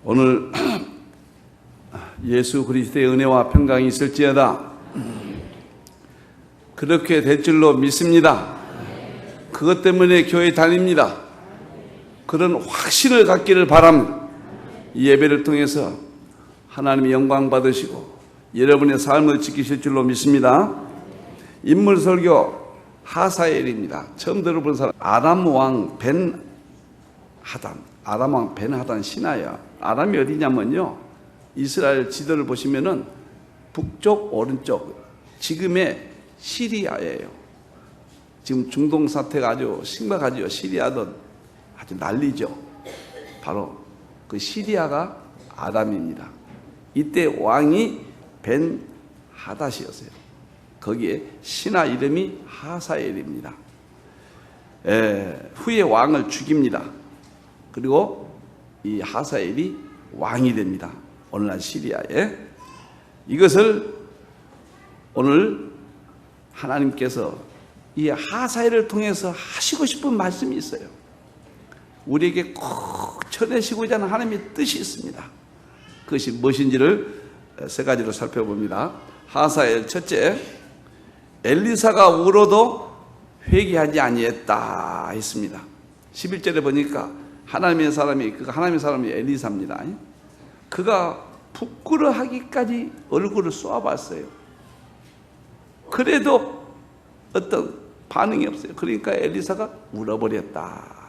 오늘 예수 그리스도의 은혜와 평강이 있을지어다. 그렇게 될 줄로 믿습니다. 그것 때문에 교회 다닙니다. 그런 확신을 갖기를 바랍니다. 이 예배를 통해서 하나님의 영광 받으시고 여러분의 삶을 지키실 줄로 믿습니다. 인물 설교 하사엘입니다. 처음 들어본 사람, 아람 왕 벤 하단, 아람 왕 벤 하단 신하야. 아람이 어디냐면요, 이스라엘 지도를 보시면은 북쪽 오른쪽 지금의 시리아예요. 지금 중동 사태가 아주 심각하죠. 시리아도 아주 난리죠. 바로 그 시리아가 아람입니다. 이때 왕이 벤 하닷이었어요. 거기에 신하 이름이 하사엘입니다. 후에 왕을 죽입니다. 그리고 이 하사엘이 왕이 됩니다. 오늘날 시리아에. 이것을 오늘 하나님께서 이 하사엘을 통해서 하시고 싶은 말씀이 있어요. 우리에게 꼭 전해시고자 하는 하나님의 뜻이 있습니다. 그것이 무엇인지를 세 가지로 살펴봅니다. 하사엘 첫째, 엘리사가 울어도 회개하지 아니했다 했습니다. 11절에 보니까 하나님의 사람이 엘리사입니다. 그가 부끄러워하기까지 얼굴을 쏘아봤어요. 그래도 어떤 반응이 없어요. 그러니까 엘리사가 울어버렸다.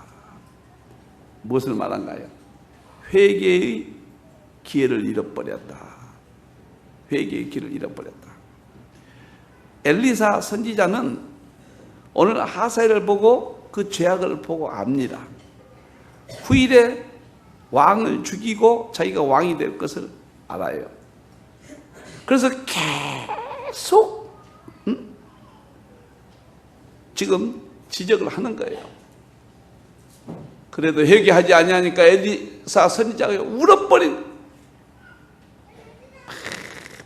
무엇을 말한가요? 회개의 기회를 잃어버렸다. 회개의 기회를 잃어버렸다. 엘리사 선지자는 오늘 하사엘을 보고 그 죄악을 보고 압니다. 후일에 왕을 죽이고 자기가 왕이 될 것을 알아요. 그래서 계속 지금 지적을 하는 거예요. 그래도 회개하지 아니하니까 엘리사 선지자가 울어버린,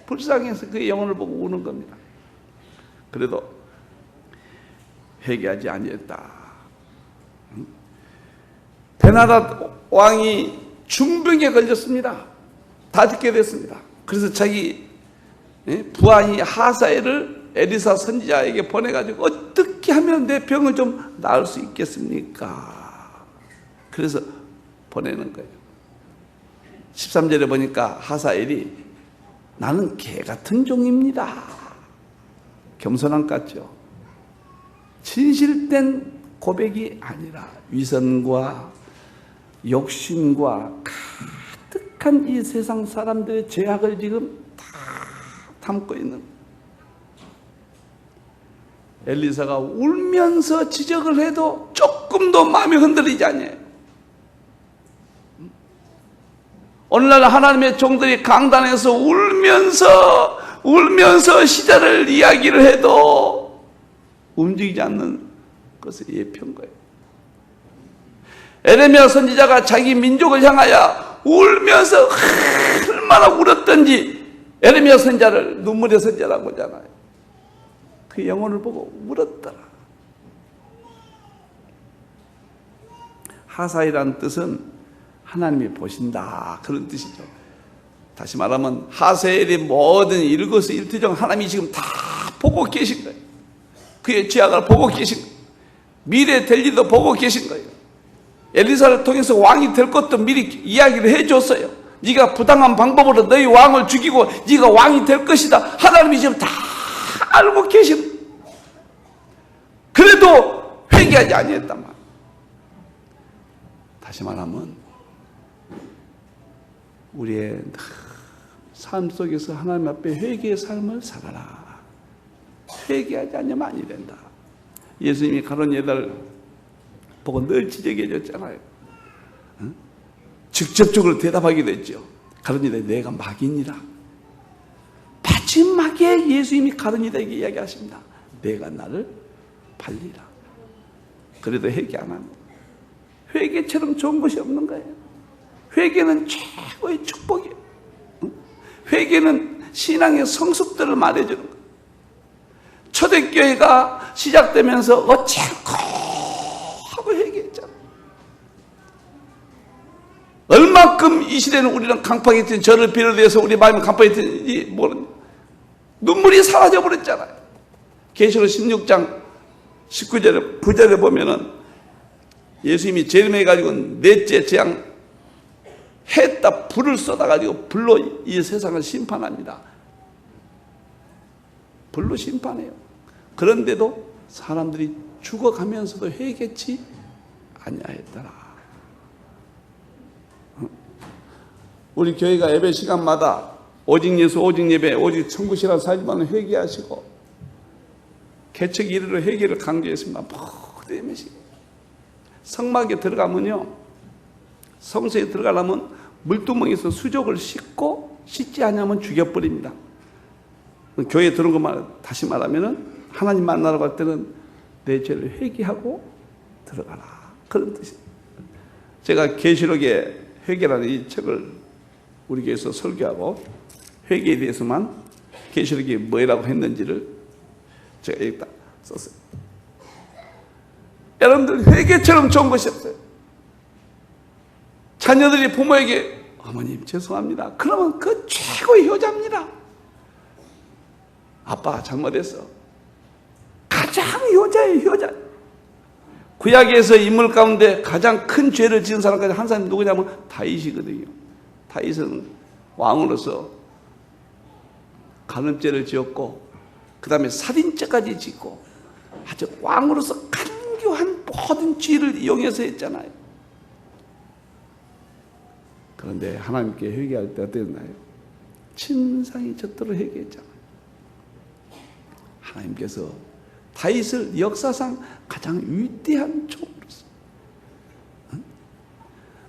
불쌍해서 그의 영혼을 보고 우는 겁니다. 그래도 회개하지 아니했다. 베나닷 왕이 중병에 걸렸습니다. 다 죽게 됐습니다. 그래서 자기 부하인 하사엘을 엘리사 선지자에게 보내가지고 어떻게 하면 내 병을 좀 나을 수 있겠습니까? 그래서 보내는 거예요. 13절에 보니까 하사엘이 나는 개 같은 종입니다. 겸손한 것 같죠? 진실된 고백이 아니라 위선과 욕심과 가득한 이 세상 사람들의 죄악을 지금 다 담고 있는, 엘리사가 울면서 지적을 해도 조금도 마음이 흔들리지 않아요. 오늘날 하나님의 종들이 강단에서 울면서 시대를 이야기를 해도 움직이지 않는 것을 예표한 거예요. 에레미야 선지자가 자기 민족을 향하여 울면서 얼마나 울었던지 에레미야 선지자를 눈물의 선지자라고 하잖아요. 그 영혼을 보고 울었더라. 하사이라는 뜻은 하나님이 보신다, 그런 뜻이죠. 다시 말하면 하사엘의 모든 일거수일투족 하나님이 지금 다 보고 계신 거예요. 그의 죄악을 보고 계신 거예요. 미래 될 일도 보고 계신 거예요. 엘리사를 통해서 왕이 될 것도 미리 이야기를 해줬어요. 네가 부당한 방법으로 너희 왕을 죽이고 네가 왕이 될 것이다. 하나님이 지금 다 알고 계신. 그래도 회개하지 아니했단 말이에요. 다시 말하면 우리의 삶 속에서 하나님 앞에 회개의 삶을 살아라. 회개하지 않으면 아니 된다. 예수님이 가룟 여자를 보고 늘 지적해 줬잖아요. 응? 직접적으로 대답하기도 했죠. 가룟 여자, 내가 마귀니라. 마지막에 예수님이 가룟 여자에게 이야기하십니다. 내가 나를 팔리라. 그래도 회개 안 합니다. 회개처럼 좋은 것이 없는 거예요. 회개는 최고의 축복이에요. 회개는 신앙의 성숙들을 말해주는 거예요. 초대교회가 시작되면서 어찌않고 하고 회개했잖아요. 얼만큼 이 시대는 우리는 강팍했던 저를 비롯해서 우리 마음이 강팍했던지 모르는 눈물이 사라져 버렸잖아요. 계시록 16장 19절에 9절에 보면은 예수님이 재림해가지고 넷째 재앙 해에다 불을 쏟아가지고 불로 이 세상을 심판합니다. 불로 심판해요. 그런데도 사람들이 죽어가면서도 회개치 아니하였더라. 우리 교회가 예배 시간마다 오직 예수, 오직 예배, 오직 천국이라는 살지만 회개하시고 개척 이르러 회개를 강조했습니다. 모든 예배 시간. 성막에 들어가면요, 성소에 들어가려면 물두멍에서 수족을 씻고 씻지 않으면 죽여버립니다. 교회에 들어온 것만 다시 말하면은 하나님 만나러 갈 때는 내 죄를 회개하고 들어가라, 그런 뜻입니다. 제가 계시록의 회개라는 이 책을 우리 교회에서 설교하고 회개에 대해서만 계시록이 뭐라고 했는지를 제가 여기다 썼어요. 여러분들 회개처럼 좋은 것이 없어요. 자녀들이 부모에게 어머님 죄송합니다 그러면 그 최고의 효자입니다. 아빠 잘못했어. 가장 효자예요, 효자. 구약에서 인물 가운데 가장 큰 죄를 지은 사람까지 한 사람이 누구냐면 다윗이거든요. 다윗은 왕으로서 간음죄를 지었고 그 다음에 살인죄까지 짓고 아주 왕으로서 간교한 모든 죄를 이용해서 했잖아요. 그런데 하나님께 회개할 때 어땠나요? 침상이 젖도록 회개했잖아요. 하나님께서 다윗을 역사상 가장 위대한 종으로서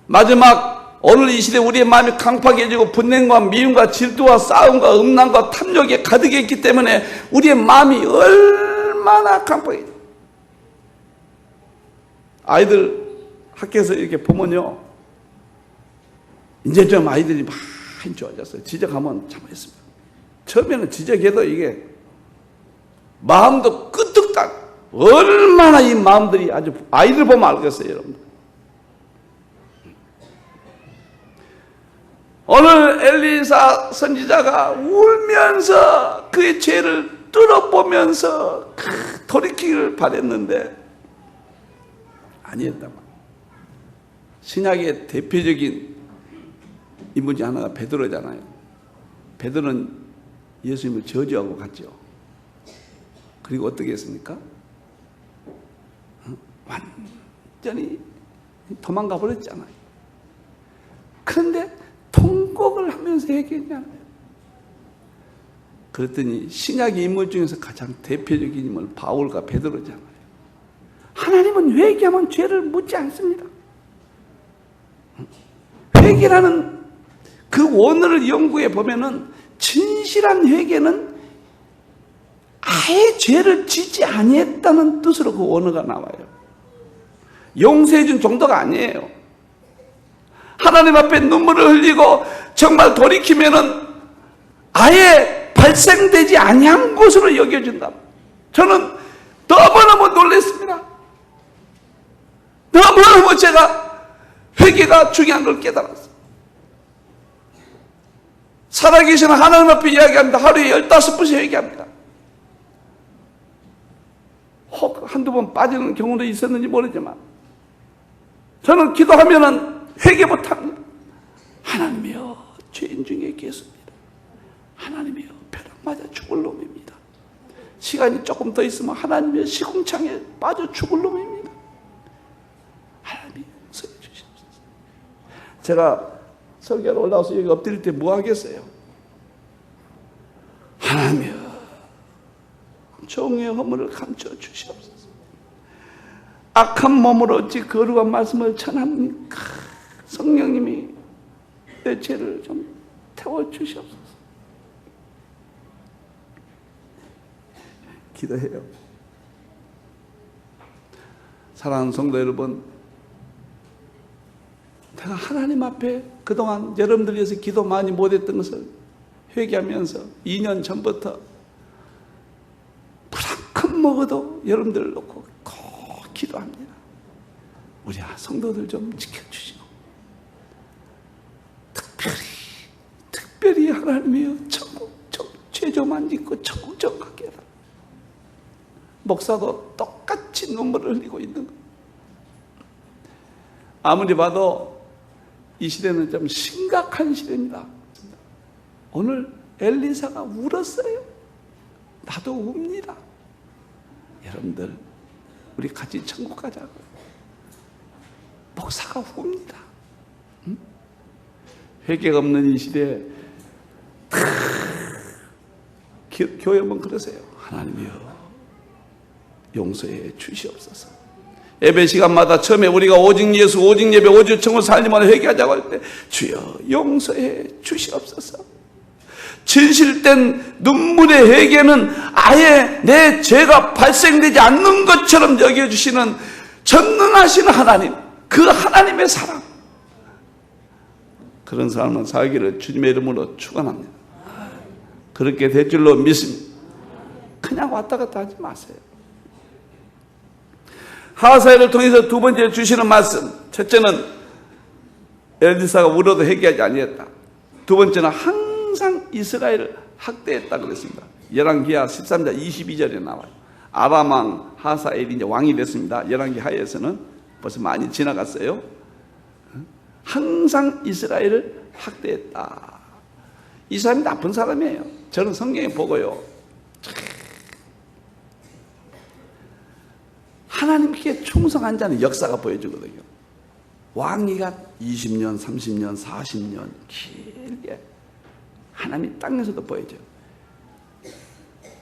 마지막 오늘 이 시대 우리의 마음이 강팍해지고 분냉과 미움과 질투와 싸움과 음란과 탐욕에 가득했기 때문에 우리의 마음이 얼마나 강팍해져. 아이들 학교에서 이렇게 보면요, 이제 좀 아이들이 많이 좋아졌어요. 지적하면 잘못했습니다. 처음에는 지적해도 이게 마음도 끄떡딱, 얼마나 이 마음들이 아주, 아이들 보면 알겠어요, 여러분. 오늘 엘리사 선지자가 울면서 그의 죄를 뚫어보면서 돌이키기를 바랬는데 아니었단 말이에요. 신약의 대표적인 인물 중 하나가 베드로잖아요. 베드로는 예수님을 저주하고 갔죠. 그리고 어떻게 했습니까? 완전히 도망가 버렸잖아요. 그런데 통곡을 하면서 얘기했잖아요. 그랬더니 신약의 인물 중에서 가장 대표적인 인물 바울과 베드로잖아요. 하나님은 회개하면 죄를 묻지 않습니다. 회개라는 그 원어를 연구해 보면은 진실한 회개는 아예 죄를 짓지 아니했다는 뜻으로 그 원어가 나와요. 용서해 준 정도가 아니에요. 하나님 앞에 눈물을 흘리고 정말 돌이키면은 아예 발생되지 아니한 것으로 여겨진다. 저는 너무너무 놀랐습니다. 너무너무 제가 회개가 중요한 걸 깨달았어요. 살아계신 하나님 앞에 이야기합니다. 하루에 15번씩 회개합니다. 혹 한두 번 빠지는 경우도 있었는지 모르지만 저는 기도하면은 회개 못합니다. 하나님이여, 죄인 중에 계십니다. 하나님이여, 벼락 맞아 죽을 놈입니다. 시간이 조금 더 있으면 하나님이여, 시궁창에 빠져 죽을 놈입니다. 하나님이여, 용서해 주시옵소서. 제가 설교로 올라와서 여기 엎드릴 때 뭐 하겠어요? 하나님이여, 종의 허물을 감춰 주시옵소서. 악한 몸으로 어찌 거룩한 말씀을 전합니까? 성령님이 내 죄를 좀 태워주시옵소서. 기도해요. 사랑하는 성도 여러분, 내가 하나님 앞에 그동안 여러분들 위해서 기도 많이 못했던 것을 회개하면서 2년 전부터 물 한 컵 먹어도 여러분들을 놓고 꼭 기도합니다. 우리 성도들 좀 지켜주시고 하나님이여 천국 죄조만 짓고 천국 정하게 해라. 목사도 똑같이 눈물을 흘리고 있는 거예요. 아무리 봐도 이 시대는 좀 심각한 시대입니다. 오늘 엘리사가 울었어요. 나도 웁니다. 여러분들 우리 같이 천국 가자고. 목사가 웁니다. 응? 회개가 없는 이 시대에 교회만 그러세요. 하나님이여 용서해 주시옵소서. 예배 시간마다 처음에 우리가 오직 예수, 오직 예배, 오직 청을 살리만 회개하자고 할 때 주여 용서해 주시옵소서. 진실된 눈물의 회개는 아예 내 죄가 발생되지 않는 것처럼 여겨주시는 전능하신 하나님, 그 하나님의 사랑, 그런 사람은 살기를 주님의 이름으로 축원합니다. 그렇게 될 줄로 믿습니다. 그냥 왔다 갔다 하지 마세요. 하사엘을 통해서 두 번째 주시는 말씀, 첫째는 엘리사가 울어도 회개하지 아니했다. 두 번째는 항상 이스라엘을 학대했다 그랬습니다. 열왕기하 13장 22절에 나와요. 아람 왕 하사엘이 이제 왕이 됐습니다. 열왕기하에서는 벌써 많이 지나갔어요. 항상 이스라엘을 학대했다. 이 사람이 나쁜 사람이에요. 저는 성경에 보고요, 하나님께 충성한 자는 역사가 보여주거든요. 왕위가 20년, 30년, 40년 길게 하나님 땅에서도 보여줘요.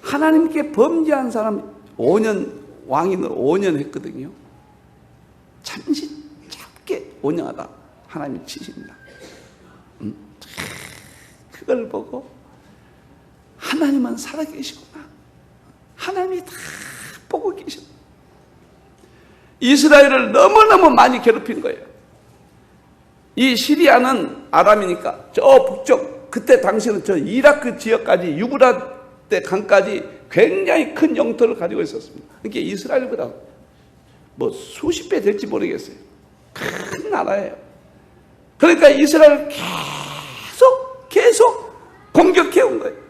하나님께 범죄한 사람 5년, 왕위는 5년 했거든요. 잠시 짧게 5년 하다 하나님이 치십니다. 그걸 보고 하나님은 살아계시구나. 하나님이 다 보고 계시구나. 이스라엘을 너무너무 많이 괴롭힌 거예요. 이 시리아는 아람이니까 저 북쪽, 그때 당시는 저 이라크 지역까지, 유브라데 강까지 굉장히 큰 영토를 가지고 있었습니다. 그러니까 이스라엘보다 뭐 수십 배 될지 모르겠어요. 큰 나라예요. 그러니까 이스라엘을 계속 공격해 온 거예요.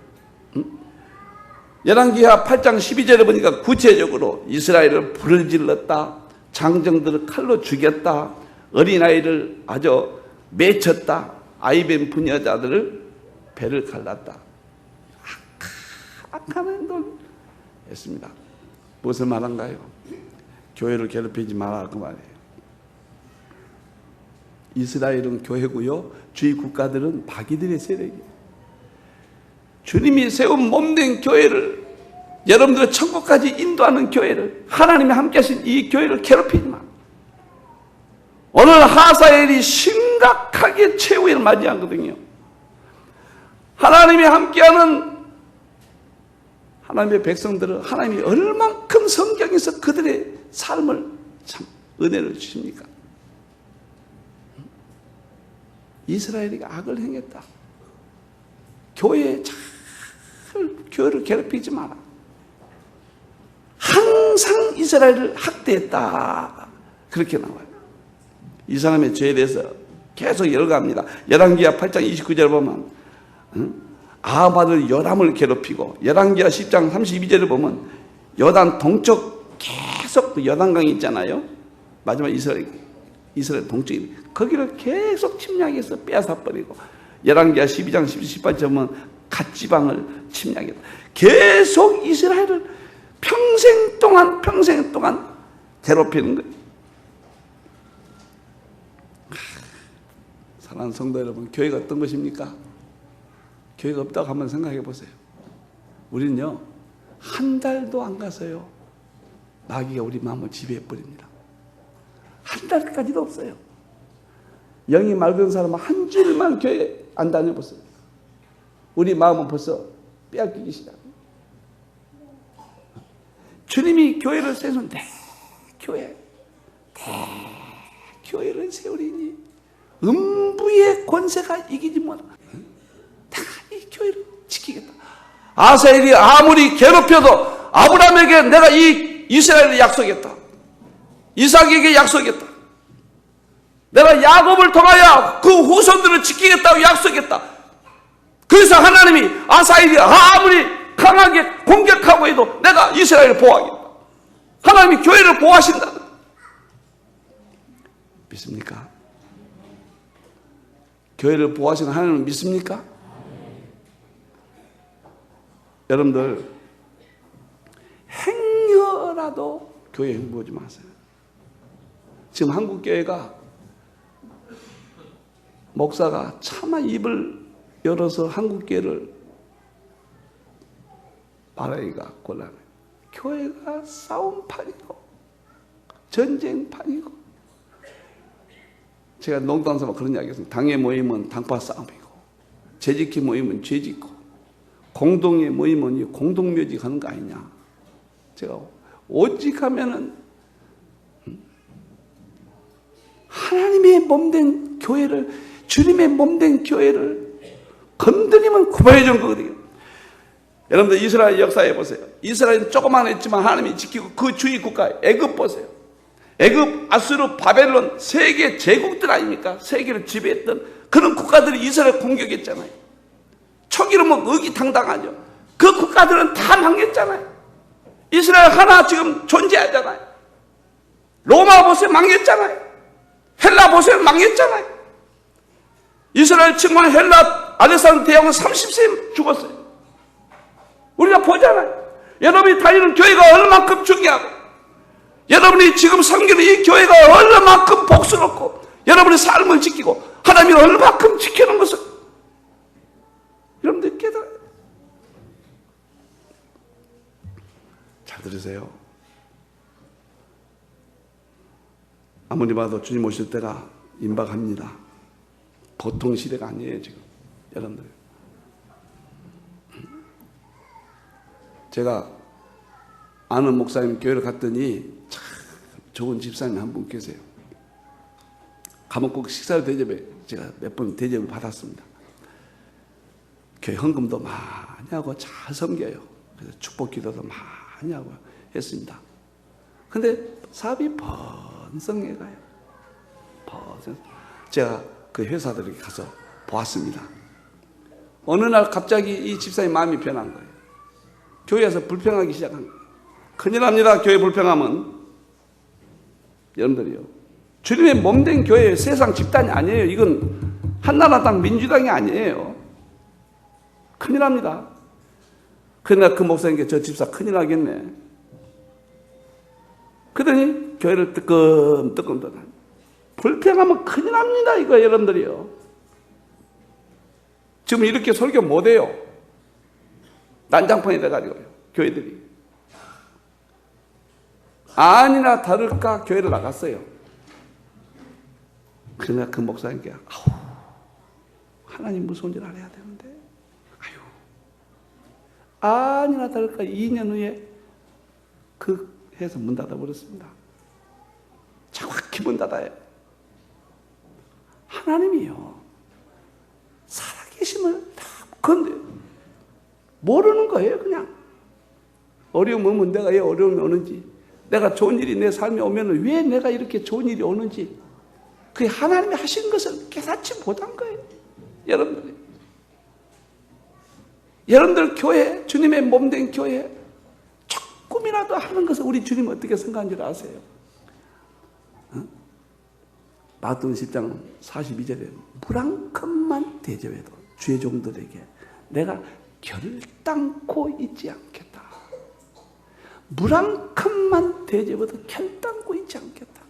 열왕기하 8장 12절에 보니까 구체적으로 이스라엘을 불을 질렀다, 장정들을 칼로 죽였다, 어린아이를 아주 맺혔다, 아이벤 부녀자들을 배를 갈랐다. 악한 행동을 했습니다. 무엇을 말한가요? 교회를 괴롭히지 마라 그 말이에요. 이스라엘은 교회고요, 주위 국가들은 마귀들의 세력이에요. 주님이 세운 몸된 교회를, 여러분들의 천국까지 인도하는 교회를, 하나님이 함께 하신 이 교회를 괴롭히지 마. 오늘 하사엘이 심각하게 최후를 맞이하거든요. 하나님이 함께하는 하나님의 백성들은 하나님이 얼만큼 성경에서 그들의 삶을 참 은혜를 주십니까? 이스라엘이 악을 행했다. 교회를 괴롭히지 마라. 항상 이스라엘을 학대했다. 그렇게 나와요. 이 사람의 죄에 대해서 계속 열거합니다. 열왕기하 8장 29절을 보면 아합 아들 요람을 괴롭히고, 열왕기하 10장 32절을 보면 요단 동쪽 계속 그 요단강이 있잖아요. 마지막 이스라엘 동쪽에 거기를 계속 침략해서 빼앗아버리고, 열왕기하 12장 18절 보면 갓지방을 침략했다. 계속 이스라엘을 평생 동안 괴롭히는 거예요. 사랑하는 성도 여러분, 교회가 어떤 것입니까? 교회가 없다고 한번 생각해 보세요. 우리는요, 한 달도 안 가서요, 마귀가 우리 마음을 지배해 버립니다. 한 달까지도 없어요. 영이 맑은 사람은 한 주일만 교회 안 다녀보세요. 우리 마음은 벌써 빼앗기기 시작해요. 주님이 교회를 세우는 교회를 세우리니 음부의 권세가 이기지 못하. 다 이 교회를 지키겠다. 아사엘이 아무리 괴롭혀도 아브라함에게 내가 이 이스라엘을 약속했다. 이삭에게 약속했다. 내가 야곱을 통하여 그 후손들을 지키겠다고 약속했다. 그래서 하나님이 아사엘이 아무리 강하게 공격하고 해도 내가 이스라엘을 보호하겠다. 하나님이 교회를 보호하신다. 믿습니까? 교회를 보호하시는 하나님을 믿습니까? 여러분들 행여라도 교회에 흥분하지 마세요. 지금 한국 교회가 목사가 차마 입을 열어서 한국 교회를 말하기가 곤란해요. 교회가 싸움판이고 전쟁판이고, 제가 농담삼아 그런 이야기 했습니다. 당의 모임은 당파 싸움이고, 재직회 모임은 죄짓고, 공동의 모임은 공동묘지 하는 거 아니냐. 제가 오직 하면은 하나님의 몸된 교회를, 주님의 몸된 교회를 건드리면 구별해준 거거든요. 여러분들 이스라엘 역사해 보세요. 이스라엘은 조그만했지만 하나님이 지키고 그 주위 국가 애굽 보세요. 애굽, 아수르, 바벨론 세계 제국들 아닙니까? 세계를 지배했던 그런 국가들이 이스라엘 공격했잖아요. 초기로 뭐 의기당당하죠. 그 국가들은 다 망했잖아요. 이스라엘 하나 지금 존재하잖아요. 로마 보세요, 망했잖아요. 헬라 보세요, 망했잖아요. 이스라엘 측만 헬라 알렉산더 대왕은 30세 죽었어요. 우리가 보잖아요. 여러분이 다니는 교회가 얼마만큼 중요하고, 여러분이 지금 섬기는 이 교회가 얼마만큼 복스럽고, 여러분의 삶을 지키고 하나님이 얼마만큼 지키는 것을 여러분들 깨달아요. 잘 들으세요. 아무리 봐도 주님 오실 때가 임박합니다. 보통 시대가 아니에요 지금. 여러분들, 제가 아는 목사님 교회를 갔더니 참 좋은 집사님 한 분 계세요. 가면 꼭 식사를 대접해. 제가 몇 번 대접을 받았습니다. 교회 헌금도 많이 하고 잘 섬겨요. 그래서 축복 기도도 많이 하고 했습니다. 근데 사업이 번성해 가요. 제가 그 회사들에게 가서 보았습니다. 어느 날 갑자기 이 집사님 마음이 변한 거예요. 교회에서 불평하기 시작한 거예요. 큰일 납니다. 교회 불평하면. 여러분들이요, 주님의 몸된 교회예요. 세상 집단이 아니에요. 이건 한나라당 민주당이 아니에요. 큰일 납니다. 그러나 그 목사님께 저 집사 큰일 나겠네. 그러더니 교회를 뜨끔뜨끔 떠나. 불평하면 큰일 납니다. 이거 여러분들이요. 지금 이렇게 설교 못해요. 난장판이 돼가지고요. 교회들이. 아니나 다를까 교회를 나갔어요. 그러나 그 목사님께 하나님 무서운 일 안 해야 되는데, 아니나 다를까 2년 후에 그 회사 문 닫아버렸습니다. 정확히 문 닫아요. 하나님이요, 살아계심을 다 건데 모르는 거예요. 그냥 어려움 오면 내가 왜 어려움이 오는지, 내가 좋은 일이 내 삶에 오면 왜 내가 이렇게 좋은 일이 오는지, 그게 하나님이 하신 것을 깨닫지 못한 거예요. 여러분들 교회, 주님의 몸된 교회 조금이라도 하는 것을 우리 주님 어떻게 생각하는 줄 아세요? 마태복음 10장 42절에 물 한 컵만 대접해도 주의 종들에게 내가 결단코 잊지 않겠다. 물 한 컵만 대접해도 결단코 잊지 않겠다.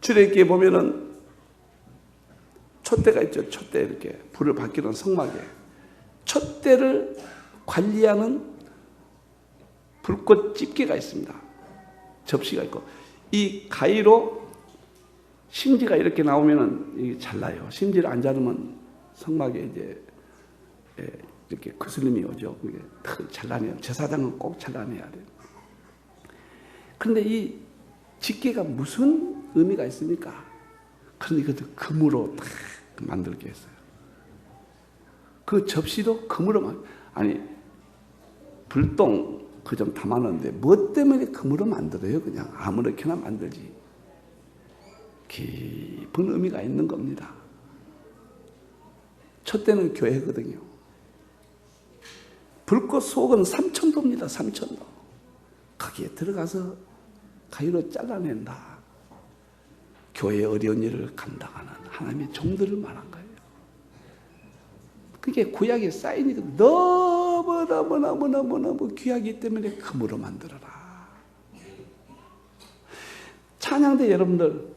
출애굽기에 보면은 촛대가 있죠. 촛대, 이렇게 불을 밝히는 성막에 촛대를 관리하는 불꽃 집게가 있습니다. 접시가 있고, 이 가위로 심지가 이렇게 나오면은 이게 잘라요. 심지를 안 자르면 성막에 이제 이렇게 거슬림이 오죠. 그게 잘라내요. 제사장은 꼭 잘라내야 돼요. 그런데 이 집게가 무슨 의미가 있습니까? 그런데 이것도 금으로 딱 만들게 했어요. 그 접시도 금으로 아니 불똥 그 좀 담아놨는데 뭐 때문에 금으로 만들어요? 그냥 아무렇게나 만들지. 깊은 의미가 있는 겁니다. 촛대는 교회거든요. 불꽃 속은 삼천도입니다. 삼천도. 거기에 들어가서 가위로 잘라낸다. 교회의 어려운 일을 감당하는 하나님의 종들을 말한 거예요. 그게 구약의 사인이거든요. 너무너무 귀하기 때문에 금으로 만들어라. 찬양대 여러분들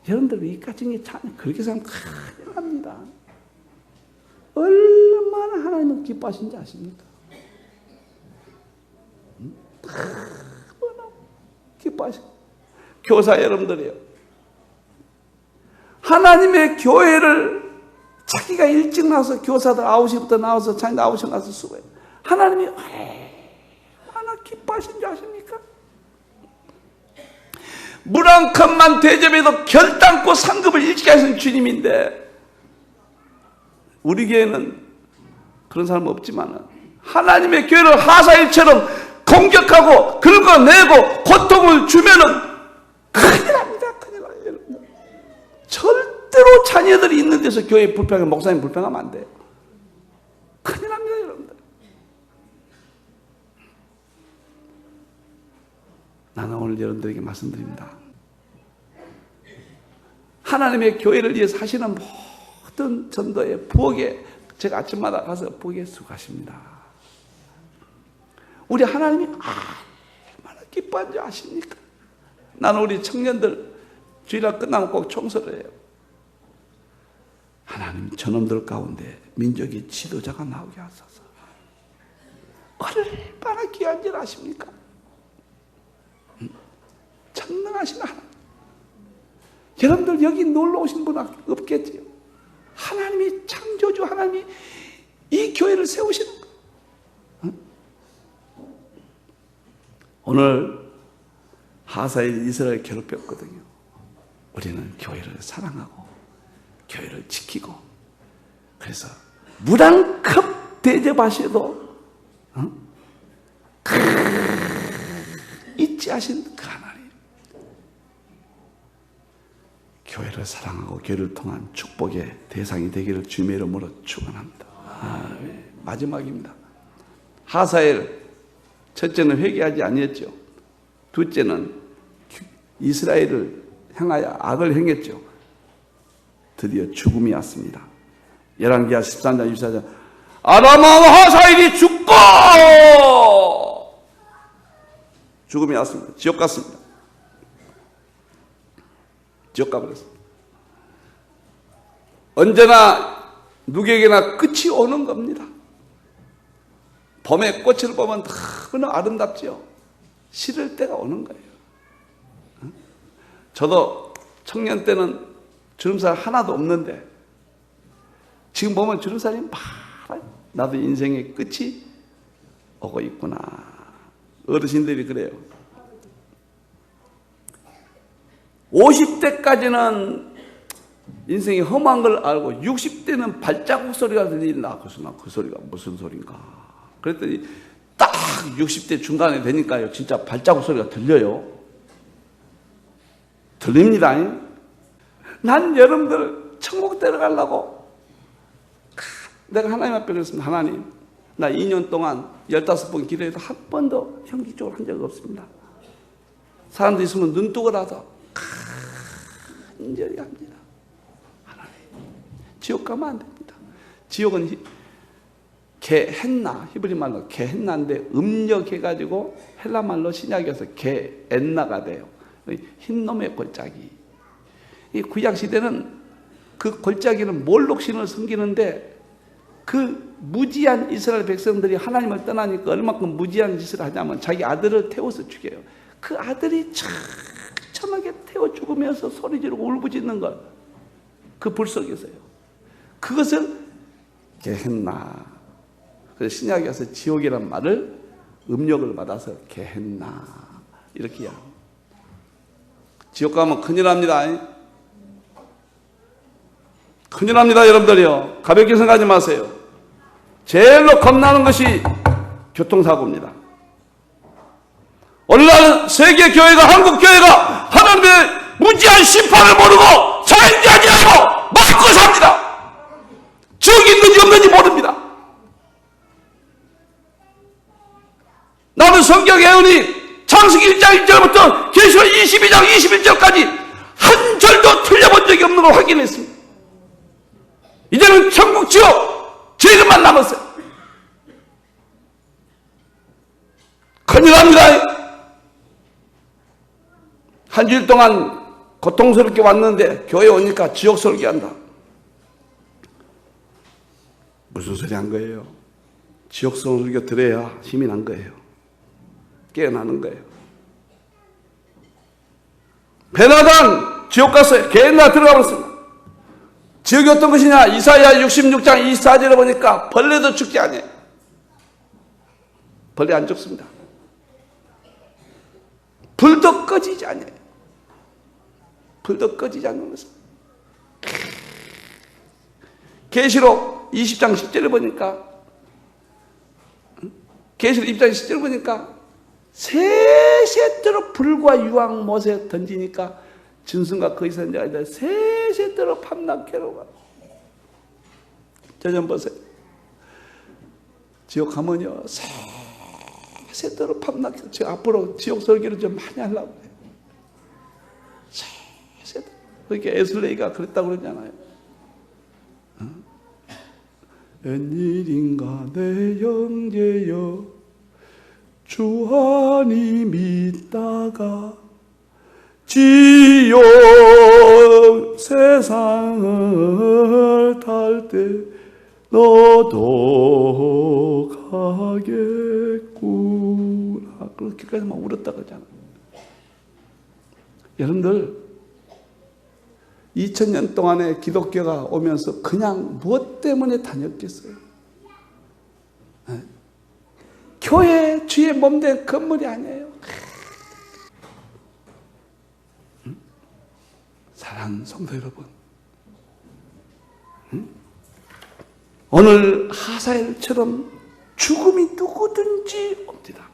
이까지의 찬양 그렇게 생각하면 큰일 납니다. 얼마나 하나님은 기뻐하신지 아십니까? 얼마나 기뻐하시고 교사 여러분들이요. 하나님의 교회를 자기가 일찍 나와서 교사들 9시부터 나와서 자기 9시 나와서 수고해요. 하나님이 얼마나 기뻐하신지 아십니까? 물 한 컵만 대접해도 결단코 상급을 일찍 하시는 주님인데 우리 교회는 그런 사람 없지만 하나님의 교회를 하사일처럼 공격하고 긁어내고 고통을 주면은 큰일 납니다. 큰일 나요. 여러분들. 절대로 자녀들이 있는 데서 교회 불평하면 목사님 불평하면 안 돼요. 큰일 납니다. 여러분들. 나는 오늘 여러분들에게 말씀드립니다. 하나님의 교회를 위해서 하시는 모든 전도의 부엌에 제가 아침마다 가서 부엌에 수고하십니다. 우리 하나님이 얼마나 기뻐한지 아십니까? 나는 우리 청년들 주일날 끝나면 꼭 청소를 해요. 하나님 저놈들 가운데 민족의 지도자가 나오게 하소서. 얼마나 귀한지 아십니까? 전능하신 하나님. 여러분들 여기 놀러 오신 분 없겠지요? 하나님이 창조주 하나님이 이 교회를 세우시는 거예요. 오늘 하사일 이스라엘 괴롭혔거든요. 우리는 교회를 사랑하고 교회를 지키고 그래서 물 한 컵 대접하셔도 잊지 하신 그 하나님. 교회를 사랑하고 교회를 통한 축복의 대상이 되기를 주님의 이름으로 축원합니다. 마지막입니다. 하사엘 첫째는 회개하지 아니했죠. 둘째는 이스라엘을 향하여 악을 행했죠. 드디어 죽음이 왔습니다. 열왕기하 13장 24절 아람 왕 하사엘이 죽고 죽음이 왔습니다. 지옥 갔습니다. 지옥 가버렸습니다. 언제나 누구에게나 끝이 오는 겁니다. 봄의 꽃을 보면 너무나 아름답죠. 시를 때가 오는 거예요. 저도 청년 때는 주름살 하나도 없는데 지금 보면 주름살이 많아요. 나도 인생의 끝이 오고 있구나. 어르신들이 그래요. 50대까지는 인생이 험한 걸 알고 60대는 발자국 소리가 들린다. 그래서 나 그 소리가 무슨 소린가. 그랬더니 딱 60대 중간에 되니까요. 진짜 발자국 소리가 들려요. 들립니다. 난 여러분들 천국 데려가려고 내가 하나님 앞에 그랬습니다. 하나님, 나 2년 동안 15번 기도해도 한 번도 형식적으로 한 적이 없습니다. 사람들 있으면 눈 뜨고라도 간절히 합니다. 하나님, 지옥 가면 안 됩니다. 지옥은 게헨나, 히브리 말로 게헨나인데 음력해가지고 헬라 말로 신약에서 게엔나가 돼요. 흰놈의 골짜기. 이 구약 시대는 그 골짜기는 몰록신을 섬기는데 그 무지한 이스라엘 백성들이 하나님을 떠나니까 얼마큼 무지한 짓을 하냐면 자기 아들을 태워서 죽여요. 그 아들이 처참하게 태워 죽으면서 소리 지르고 울부짖는 것, 그 불 속에서요. 그것을 게헨나. 그래서 신약에 와서 지옥이란 말을 음력을 받아서 게헨나 이렇게 이야기합니다. 지옥 가면 큰일 납니다. 큰일 납니다, 여러분들이요. 가볍게 생각하지 마세요. 제일로 겁나는 것이 교통사고입니다. 오늘날 세계교회가, 한국교회가 하나님의 무지한 심판을 모르고 자연자재하고 맞고 삽니다. 지옥이 있는지 없는지 모릅니다. 나는 성경 예언이 창세기 1장 1절부터 계시록 22장 21절까지 한 절도 틀려본 적이 없는 걸 확인했습니다. 이제는 천국 지옥 죄인만 남았어요. 큰일 납니다. 한 주일 동안 고통스럽게 왔는데 교회 오니까 지옥 설교한다. 무슨 소리 한 거예요? 지옥 설교 들어야 힘이 난 거예요. 깨어나는 거예요. 베나단 지옥 갔어요. 개나 들어가 버렸습니다. 지옥이 어떤 것이냐? 이사야 66장 24절에 보니까 벌레도 죽지 않아요. 벌레 안 죽습니다. 불도 꺼지지 않아요. 불도 꺼지지 않는 것은. 계시록 20장 10절에 보니까 계시록 20장 10절에 보니까 세세대로 불과 유황 못에 던지니까 짐승과 그 이상 자가 세세대로 밤낮게로 가. 저 좀 보세요. 지옥 가면요 세세대로 밤낮게로. 제가 앞으로 지옥 설교를 좀 많이 하려고 해요. 세세대로. 그러니까 에슬레이가 그랬다고 그러잖아요. 웬일인가 내 형제여 주 안이 믿다가 지옥 세상을 탈 때 너도 가겠구나. 그렇게까지만 울었다 그러잖아요. 여러분들 2000년 동안에 기독교가 오면서 그냥 무엇 때문에 다녔겠어요? 교회 주의 몸된 건물이 아니에요. 사랑하는 성도 여러분, 오늘 하사엘처럼 죽음이 누구든지 옵니다.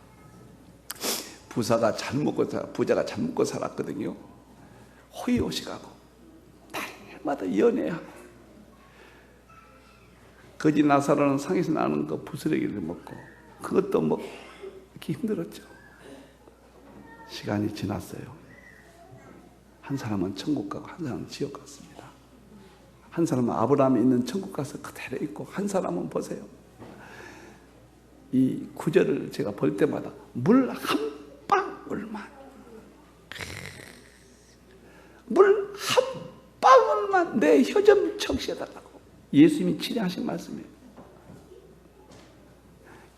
부자가 잘 먹고 살았거든요. 호의호식하고 날마다 연애하고 거지 나사로는 상에서 나는 거 부스러기를 먹고 그것도 먹기 힘들었죠. 시간이 지났어요. 한 사람은 천국 가고 한 사람은 지옥 갔습니다. 한 사람은 아브라함이 있는 천국 가서 그대로 있고 한 사람은 보세요. 이 구절을 제가 볼 때마다 물 한 방울만 물 한 방울만 내 혀 좀 적시해달라고 예수님이 친히 말씀이에요.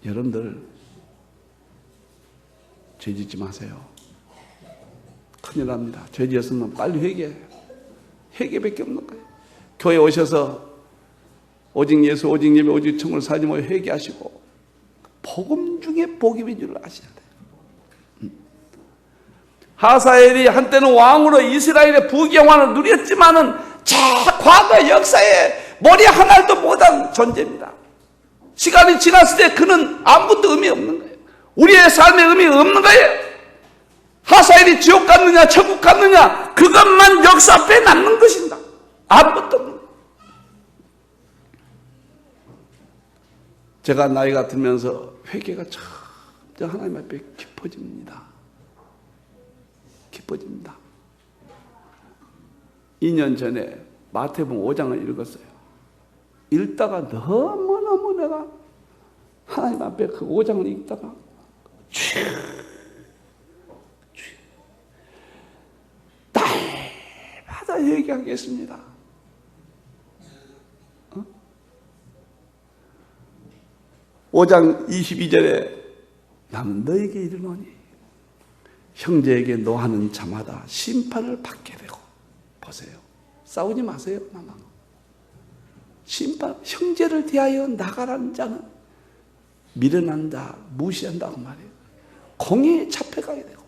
여러분들 죄 짓지 마세요. 큰일 납니다. 죄 지었으면 빨리 회개해요. 회개밖에 없는 거예요. 교회 오셔서 오직 예수, 오직 예배, 오직 청을 사지 말고 회개하시고 복음 중에 복임인 줄 아셔야 돼요. 하사엘이 한때는 왕으로 이스라엘의 부귀영화를 누렸지만은 저 과거 역사에 머리 하나도 못한 존재입니다. 시간이 지났을 때 그는 아무것도 의미 없는 거예요. 우리의 삶에 의미 없는 거예요. 하사엘이 지옥 갔느냐 천국 갔느냐 그것만 역사 앞에 남는 것입니다. 아무것도 없는 거예요. 제가 나이가 들면서 회개가 점점 하나님 앞에 깊어집니다. 깊어집니다. 2년 전에 마태복음 5장을 읽었어요. 읽다가 너무너무 내가 하나님 앞에 그 5장을 읽다가 날마다 얘기하겠습니다. 5장 22절에 나는 너에게 이르노니 형제에게 노하는 자마다 심판을 받게 되고. 보세요. 싸우지 마세요. 나만. 심판, 형제를 대하여 나가라는 자는 미련한다, 무시한다고 말해요. 공의에 잡혀가게 되고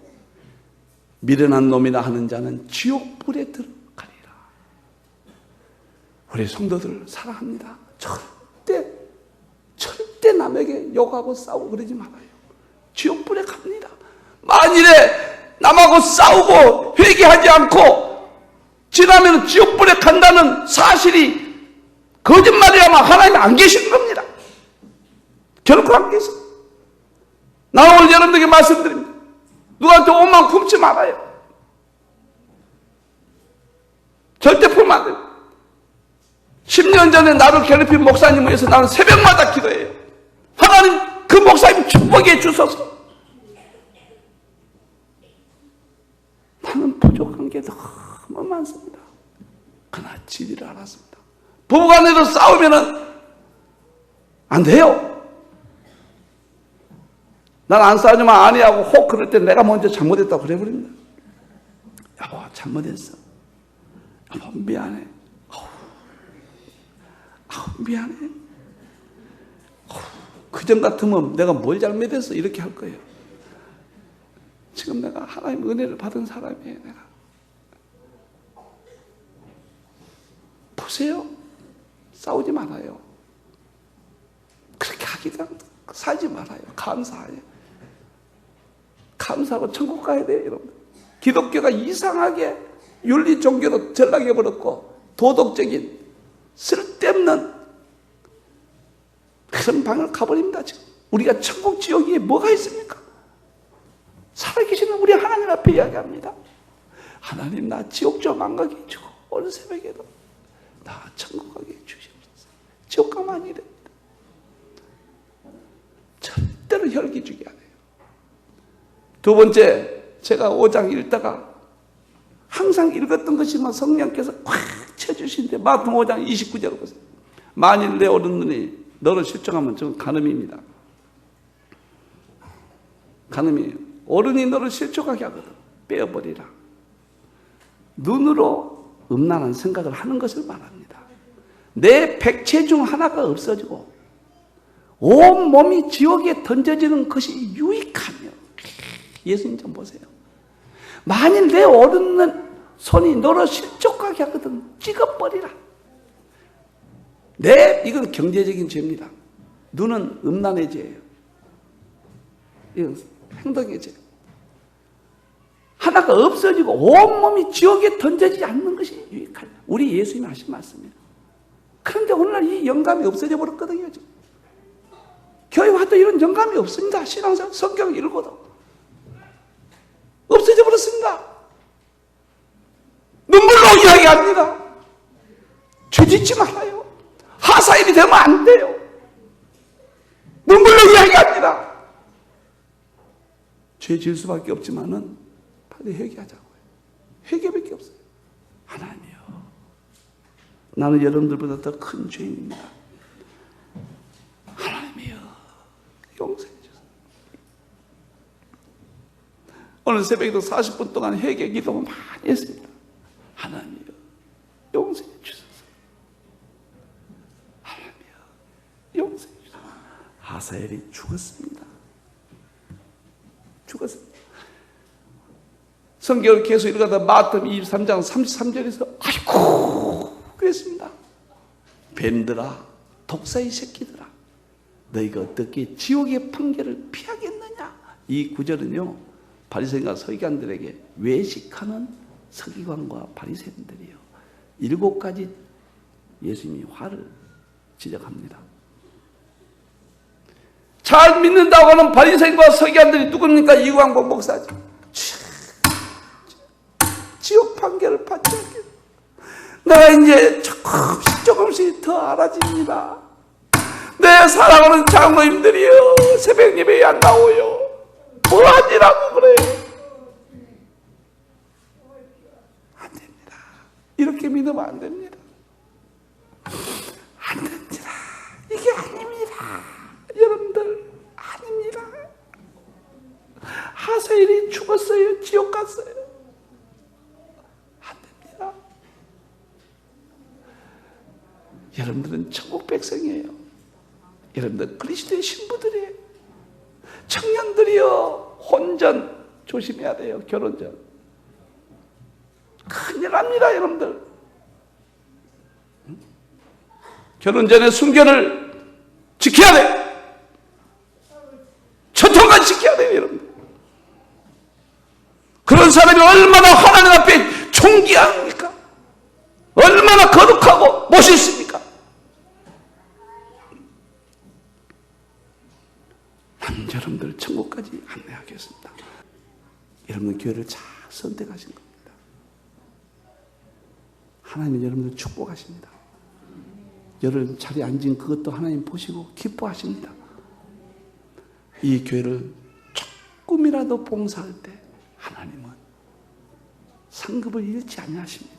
미련한 놈이라 하는 자는 지옥불에 들어가리라. 우리 성도들 사랑합니다. 절대 남에게 욕하고 싸우고 그러지 말아요. 지옥불에 갑니다. 만일에 남하고 싸우고 회개하지 않고 지나면 지옥불에 간다는 사실이 거짓말이라면 하나님 안 계신 겁니다. 결코 안 계세요. 나 오늘 여러분들에게 말씀드립니다. 누구한테 오만 품지 말아요. 절대 품으면 안 돼요. 10년 전에 나를 괴롭힌 목사님을 위해서 나는 새벽마다 기도해요. 하나님 그 목사님 축복해 주소서. 나는 부족한 게 너무 많습니다. 그러나 진리를 알았습니다. 부부간에도 싸우면은 안 돼요. 난 안 싸우지만 아니하고 혹 그럴 때 내가 먼저 잘못했다고 그래버립니다. 여보 잘못했어. 여보 미안해. 미안해. 그전 같으면 내가 뭘 잘못했어 이렇게 할 거예요. 지금 내가 하나님 은혜를 받은 사람이에요. 내가 보세요. 싸우지 말아요. 그렇게 하기도 살지 말아요. 감사해요. 감사하고 천국 가야 돼요, 여러분. 기독교가 이상하게 윤리 종교로 전락해버렸고 도덕적인 쓸데없는 그런 방을 가버립니다. 지금 우리가 천국 지옥에 뭐가 있습니까? 살아계시는 우리 하나님 앞에 이야기합니다. 하나님 나 지옥 좀 안 가게 해주고 오늘 새벽에도 나 천국 가게 해주시옵소서. 지옥 가면 아니 됩니다. 절대로 혈기 주기 안 해요. 두 번째, 제가 5장 읽다가 항상 읽었던 것이면 성령께서 꽉 채주시는데 마태복음 5장 29절을 보세요. 만일 내 어른들이 너를 실족하면 저는 간음입니다. 간음이에요. 어른이 너를 실족하게 하거든. 빼어버리라. 눈으로 음란한 생각을 하는 것을 말합니다. 내 백체 중 하나가 없어지고 온 몸이 지옥에 던져지는 것이 유익하며, 예수님 좀 보세요. 만일 내 어른은 손이 너를 실족하게 하거든 찍어버리라. 이건 경제적인 죄입니다. 눈은 음란의 죄예요. 이건 행동의 죄. 하나가 없어지고 온몸이 지옥에 던져지지 않는 것이 유익하다. 우리 예수님이 하신 말씀이에요. 그런데 오늘날 이 영감이 없어져 버렸거든요. 지금. 교회 와도 이런 영감이 없습니다. 신앙생활 성경 읽어도 없어져 버렸습니다. 눈물로 이야기합니다. 죄짓지 말아요. 하사일이 되면 안 돼요. 눈물로 이야기합니다. 죄 지을 수밖에 없지만은 빨리 회개하자고요. 회개밖에 없어요. 하나님이요, 나는 여러분들보다 더 큰 죄인입니다. 하나님이요, 용서해 주세요. 오늘 새벽에도 40분 동안 회개 기도 많이 했습니다. 하나님이요, 용서해 주소서. 하나님이요, 용서해 주소서. 하사엘이 죽었습니다. 죽었습니다. 성경을 계속 읽어가다 마태복음 23장 33절에서 아이고 그랬습니다. 뱀들아, 독사의 새끼들아, 너희가 어떻게 지옥의 판결을 피하겠느냐. 이 구절은요, 바리새인과 서기관들에게 외식하는 서기관과 바리새인들이요, 7가지 예수님이 화를 지적합니다. 잘 믿는다고 하는 바리새인과 서기관들이 누굽니까? 이광복 목사지. 지옥 판결을 받지 않겠다. 내가 이제 조금씩 더 알아집니다. 내 사랑하는 장로님들이요, 새벽 예배에 안 나오요. 뭐 하니라고 그래요? 안 됩니다. 이렇게 믿으면 안 됩니다. 안 됩니다. 이게 아닙니다. 여러분들, 아닙니다. 하사엘이 죽었어요. 지옥 갔어요. 여러분들은 천국 백성이에요. 여러분들 그리스도의 신부들이에요. 청년들이요, 혼전 조심해야 돼요. 결혼 전 큰일 납니다. 여러분들 결혼 전에 순결을 지켜야 돼요. 전통까지 지켜야 돼요. 여러분들 그런 사람이 얼마나 하나님 앞에 존귀합니까? 얼마나 거룩하고 멋있습니까? 난 여러분들 천국까지 안내하겠습니다. 여러분 교회를 잘 선택하신 겁니다. 하나님은 여러분들 축복하십니다. 여러분 자리에 앉은 그것도 하나님 보시고 기뻐하십니다. 이 교회를 조금이라도 봉사할 때 하나님은 상급을 잃지 아니하십니다.